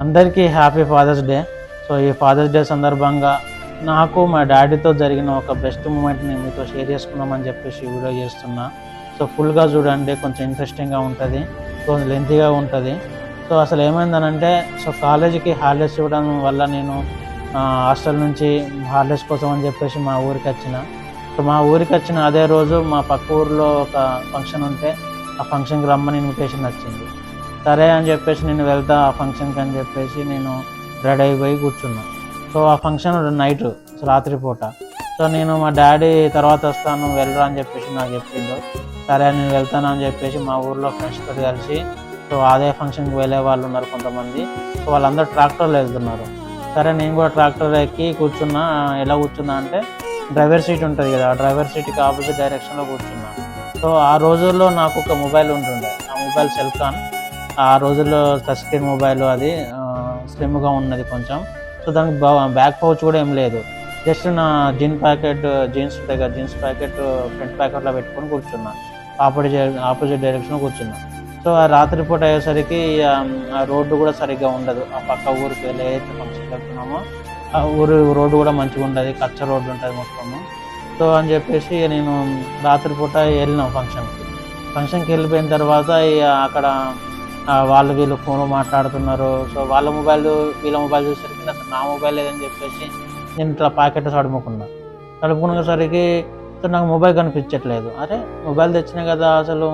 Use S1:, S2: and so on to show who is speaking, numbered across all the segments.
S1: అందరికీ happy father's day. So ఈ fathers day సందర్భంగా నాకు మా డాడీతో జరిగిన ఒక బెస్ట్ మూమెంట్ని మీతో షేర్ చేసుకుందామని చెప్పేసి వీడియో చేస్తున్నా. సో ఫుల్గా చూడండి, కొంచెం ఇంట్రెస్టింగ్గా ఉంటుంది, కొంచెం లెంతీగా ఉంటుంది. సో అసలు ఏమైందనంటే, సో కాలేజీకి హాలిడేస్ ఇవ్వడం వల్ల నేను హాస్టల్ నుంచి హాలిడేస్ కోసం అని చెప్పేసి మా ఊరికి వచ్చిన. సో మా ఊరికి వచ్చిన అదే రోజు మా పక్క ఊరిలో ఒక ఫంక్షన్ ఉంటే ఆ ఫంక్షన్కి రమ్మని ఇన్విటేషన్ వచ్చింది. సరే అని చెప్పేసి నేను వెళ్తా ఆ ఫంక్షన్కి అని చెప్పేసి నేను రెడీ అయిపోయి కూర్చున్నా. సో ఆ ఫంక్షన్ నైట్, రాత్రిపూట. సో నేను మా డాడీ తర్వాత వస్తాను వెళ్ళరా అని చెప్పేసి నాకు చెప్పిండు. సరే నేను వెళ్తాను అని చెప్పేసి మా ఊర్లో ఫ్రెండ్స్ తోటి కలిసి, సో అదే ఫంక్షన్కి వెళ్ళే వాళ్ళు ఉన్నారు కొంతమంది. సో వాళ్ళందరూ ట్రాక్టర్లో వెళ్తున్నారు. సరే నేను కూడా ట్రాక్టర్ ఎక్కి కూర్చున్నా. ఎలా కూర్చున్నా అంటే, డ్రైవర్ సీట్ ఉంటుంది కదా, ఆ డ్రైవర్ సీట్కి ఆపోజిట్ డైరెక్షన్లో కూర్చున్నా. సో ఆ రోజుల్లో నాకు ఒక మొబైల్ ఉంటుండే, ఆ మొబైల్ సెల్కాన్. ఆ రోజుల్లో టచ్ స్క్రీన్ మొబైల్, అది స్లిమ్గా ఉన్నది కొంచెం. సో దానికి బ్యాక్ పౌచ్ కూడా ఏం లేదు, జస్ట్ నా జీన్స్ ఉంటాయి కదా, జీన్స్ ప్యాకెట్ ఫ్రంట్ ప్యాకెట్లో పెట్టుకొని కూర్చున్నా. ఆపోజిట్ డైరెక్షన్లో కూర్చున్నా. సో ఆ రాత్రిపూట అయ్యేసరికి ఆ రోడ్డు కూడా సరిగ్గా ఉండదు. ఆ పక్క ఊరికి వెళ్ళి ఏదైతే ఫంక్షన్కి వెళ్తున్నామో ఆ రోడ్డు కూడా మంచిగా ఉండదు, కచ్చ రోడ్డు ఉంటుంది మొత్తము. సో అని చెప్పేసి నేను రాత్రిపూట వెళ్ళినాం ఫంక్షన్కి వెళ్ళిపోయిన తర్వాత అక్కడ వాళ్ళు వీళ్ళు ఫోన్ మాట్లాడుతున్నారు. సో వాళ్ళ మొబైల్ వీళ్ళ మొబైల్ చూసేసరికి అసలు నా మొబైల్ లేదని చెప్పేసి నేను ఇట్లా ప్యాకెట్ తడుపుకునేసరికి సో నాకు మొబైల్ కనిపించట్లేదు. అరే మొబైల్ తెచ్చినా కదా, అసలు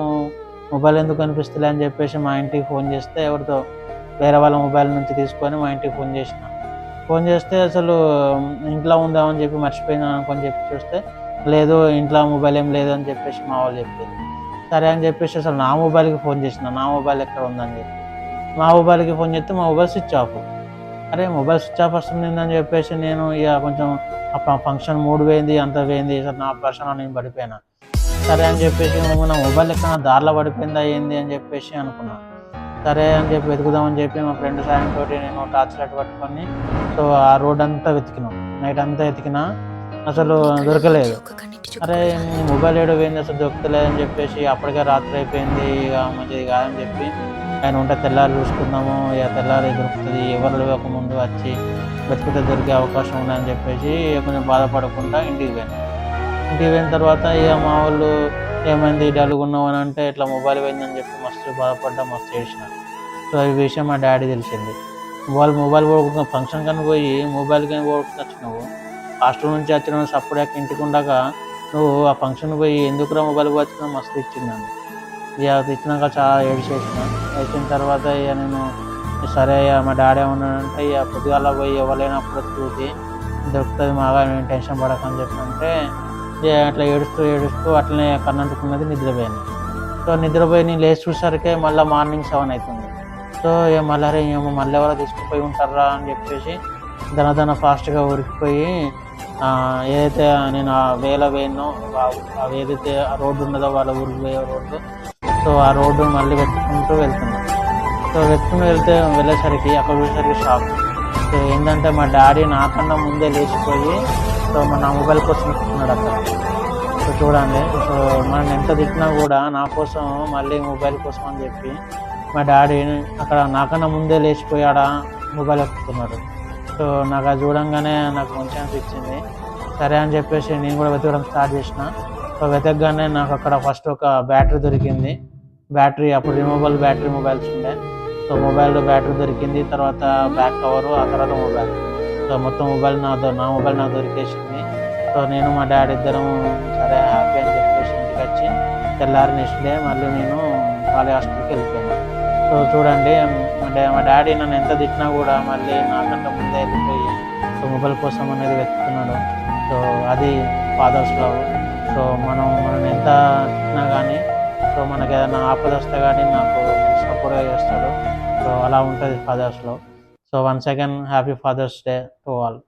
S1: మొబైల్ ఎందుకు కనిపిస్తలే అని చెప్పేసి మా ఇంటికి ఫోన్ చేస్తే, ఎవరితో వేరే వాళ్ళ మొబైల్ నుంచి తీసుకొని మా ఇంటికి ఫోన్ చేస్తే అసలు ఇంట్లో ఉందామని చెప్పి మర్చిపోయినా అనుకొని చెప్పి చూస్తే, లేదు ఇంట్లో మొబైల్ ఏం లేదు అని చెప్పేసి మా వాళ్ళు చెప్పింది. సరే అని చెప్పేసి అసలు నా మొబైల్కి ఫోన్ చేసిన, నా మొబైల్ ఎక్కడ ఉందని చెప్పి మా మొబైల్కి ఫోన్ చేస్తే మా మొబైల్ స్విచ్ ఆఫ్. అరే మొబైల్ స్విచ్ ఆఫ్ వస్తుందని చెప్పేసి నేను ఇక కొంచెం ఫంక్షన్ మూడు పోయింది, అంత పోయింది. అసలు నా పర్సనల్ నేను పడిపోయినా. సరే అని చెప్పేసి నా మొబైల్ ఎక్కడ దారిలో పడిపోయిందా ఏంది అని చెప్పేసి అనుకున్నా. సరే అని చెప్పి వెతుకుదామని చెప్పి మా ఫ్రెండ్ సాయంతో నేను టార్చ్ లైట్ పట్టుకొని సో ఆ రోడ్ అంతా వెతికినాం, నైట్ అంతా వెతికినా అసలు దొరకలేదు. అరే మొబైల్ ఏడో పోయింది, అసలు దొరకలేదని చెప్పేసి అప్పటికే రాత్రి అయిపోయింది, ఇక మంచిది కాదని చెప్పి ఆయన ఉంటే తెల్లారి చూసుకుందాము, ఇక తెల్లారి దొరుకుతుంది, ఎవరు లేవక ముందు వచ్చి వెతికితే దొరికే అవకాశం ఉందని చెప్పేసి కొంచెం బాధపడకుండా ఇంటికి పోయిన తర్వాత ఇక మా వాళ్ళు ఏమైంది డల్గున్నావు అని అంటే, ఇట్లా మొబైల్ పోయిందని చెప్పి మస్తు బాధపడ్డా, మస్తు చేసిన. సో ఈ విషయం మా డాడీ తెలిసింది. వాళ్ళు మొబైల్ పోగొట్టుకున్న ఫంక్షన్ కానీ పోయి మొబైల్ కానీ పోగొట్టుకుని వచ్చినావు, హాస్టల్ నుంచి వచ్చిన సప్పుడాక ఇంటికి ఉండగా నువ్వు ఆ ఫంక్షన్ పోయి ఎందుకురా మొబైల్ పోవచ్చినా మస్తు ఇచ్చిందండి. ఇక ఇచ్చినాక చాలా ఏడ్చిన తర్వాత ఇక నేను సరే మా డాడీ ఏమన్నాడంటే, ఇక పొద్దుగాల పోయి ఎవరైనప్పుడు చూసి దొరుకుతుంది మాగా, నేను టెన్షన్ పడకని చెప్పంటే అట్లా ఏడుస్తూ అట్లనే కన్నంటుకున్నది, నిద్రపోయాను. సో నిద్రపోయి నేను లేచి చూసరికే మళ్ళీ మార్నింగ్ 7 అవుతుంది. సో మళ్ళీ ఏమో మళ్ళీ ఎవరో తీసుకుపోయి ఉంటారా అని చెప్పేసి ధన ఫాస్ట్గా ఉరికిపోయి ఏదైతే నేను ఆ వేయనో ఏదైతే ఆ రోడ్డు ఉన్నదో వాళ్ళ ఊరికి పోయే రోడ్డు, సో ఆ రోడ్డు మళ్ళీ వెతుక్కుంటూ వెళ్తున్నాను. సో వెళ్ళేసరికి అక్కడ చూసేసరికి షాక్. సో ఏంటంటే మా డాడీ నాకన్నా ముందే లేచిపోయి సో నా మొబైల్ కోసం ఇస్తున్నాడు అక్కడ. సో చూడండి, సో మనం ఎంత తిట్టినా కూడా నా కోసం మళ్ళీ మొబైల్ కోసం అని చెప్పి మా డాడీ అక్కడ నాకన్నా ముందే లేచిపోయాడా మొబైల్ ఎక్కుతున్నాడు. సో నాకు అది చూడంగానే నాకు మంచిగా అనిపించింది. సరే అని చెప్పేసి నేను కూడా వెతకడం స్టార్ట్ చేసిన. సో వెతకగానే నాకు అక్కడ ఫస్ట్ ఒక బ్యాటరీ దొరికింది. అప్పుడు రిమూవబుల్ బ్యాటరీ మొబైల్స్ ఉండే. సో మొబైల్లో బ్యాటరీ దొరికింది, తర్వాత బ్యాక్ కవరు, ఆ తర్వాత మొబైల్. సో మొత్తం నా మొబైల్ నాకు దొరికేసింది. సో నేను మా డాడీ ఇద్దరం సరే హ్యాపీ అని చెప్పేసి ఇంటికి వచ్చి తెల్లారి నెక్స్ట్ డే మళ్ళీ నేను కాలేజ్ హాస్టల్కి వెళ్ళిపోయాను. సో చూడండి, మా డాడీ నన్ను ఎంత తిట్టినా కూడా మళ్ళీ నాకంటే ముందే వెళ్ళిపోయి సో మొబైల్ కోసం అనేది వెతుకుతున్నాడు. సో అది ఫాదర్స్ లవ్. సో మనం ఎంత తిట్టినా కానీ సో మనకి ఏదైనా ఆపద వస్తే కానీ నాకు సపోర్ట్గా చేస్తాడు. సో అలా ఉంటుంది ఫాదర్స్లో. So once again happy father's day to all.